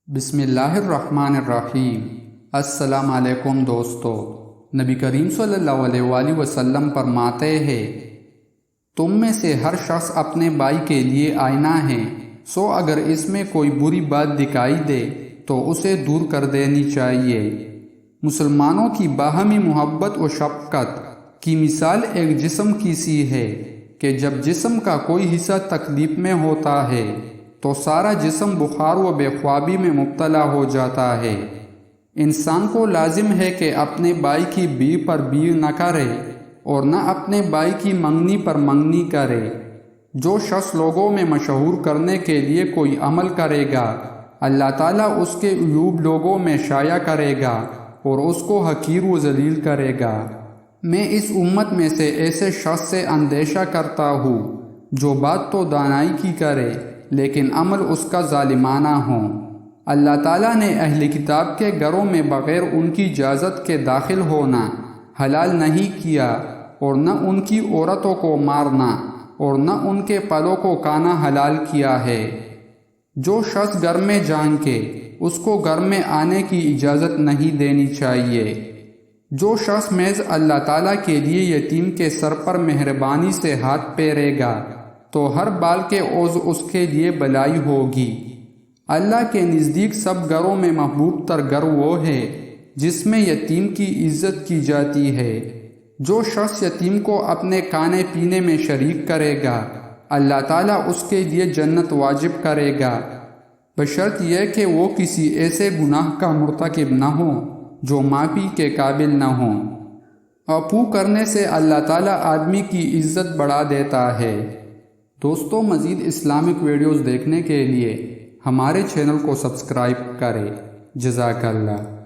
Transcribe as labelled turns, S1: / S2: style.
S1: بسم اللہ الرحمن الرحیم۔ السلام علیکم دوستو۔ نبی کریم صلی اللہ علیہ وآلہ وسلم فرماتے ہیں، تم میں سے ہر شخص اپنے بھائی کے لیے آئینہ ہے، سو اگر اس میں کوئی بری بات دکھائی دے تو اسے دور کر دینی چاہیے۔ مسلمانوں کی باہمی محبت و شفقت کی مثال ایک جسم کی سی ہے کہ جب جسم کا کوئی حصہ تکلیف میں ہوتا ہے تو سارا جسم بخار و بے خوابی میں مبتلا ہو جاتا ہے۔ انسان کو لازم ہے کہ اپنے بھائی کی بی پر بی نہ کرے اور نہ اپنے بھائی کی منگنی پر منگنی کرے۔ جو شخص لوگوں میں مشہور کرنے کے لیے کوئی عمل کرے گا، اللہ تعالیٰ اس کے عیوب لوگوں میں شائع کرے گا اور اس کو حقیر و ذلیل کرے گا۔ میں اس امت میں سے ایسے شخص سے اندیشہ کرتا ہوں جو بات تو دانائی کی کرے لیکن عمل اس کا ظالمانہ ہو۔ اللہ تعالیٰ نے اہل کتاب کے گھروں میں بغیر ان کی اجازت کے داخل ہونا حلال نہیں کیا اور نہ ان کی عورتوں کو مارنا اور نہ ان کے پلوں کو کھانا حلال کیا ہے۔ جو شخص گھر میں جان کے اس کو گھر میں آنے کی اجازت نہیں دینی چاہیے۔ جو شخص محض اللہ تعالیٰ کے لیے یتیم کے سر پر مہربانی سے ہاتھ پھیرے گا تو ہر بال کے عوض اس کے لیے بلائی ہوگی۔ اللہ کے نزدیک سب گھروں میں محبوب تر گھر وہ ہے جس میں یتیم کی عزت کی جاتی ہے۔ جو شخص یتیم کو اپنے کھانے پینے میں شریک کرے گا، اللہ تعالیٰ اس کے لیے جنت واجب کرے گا، بشرط یہ کہ وہ کسی ایسے گناہ کا مرتکب نہ ہو جو معافی کے قابل نہ ہو۔ عفو کرنے سے اللہ تعالیٰ آدمی کی عزت بڑھا دیتا ہے۔ دوستو، مزید اسلامک ویڈیوز دیکھنے کے لیے ہمارے چینل کو سبسکرائب کریں۔ جزاک اللہ۔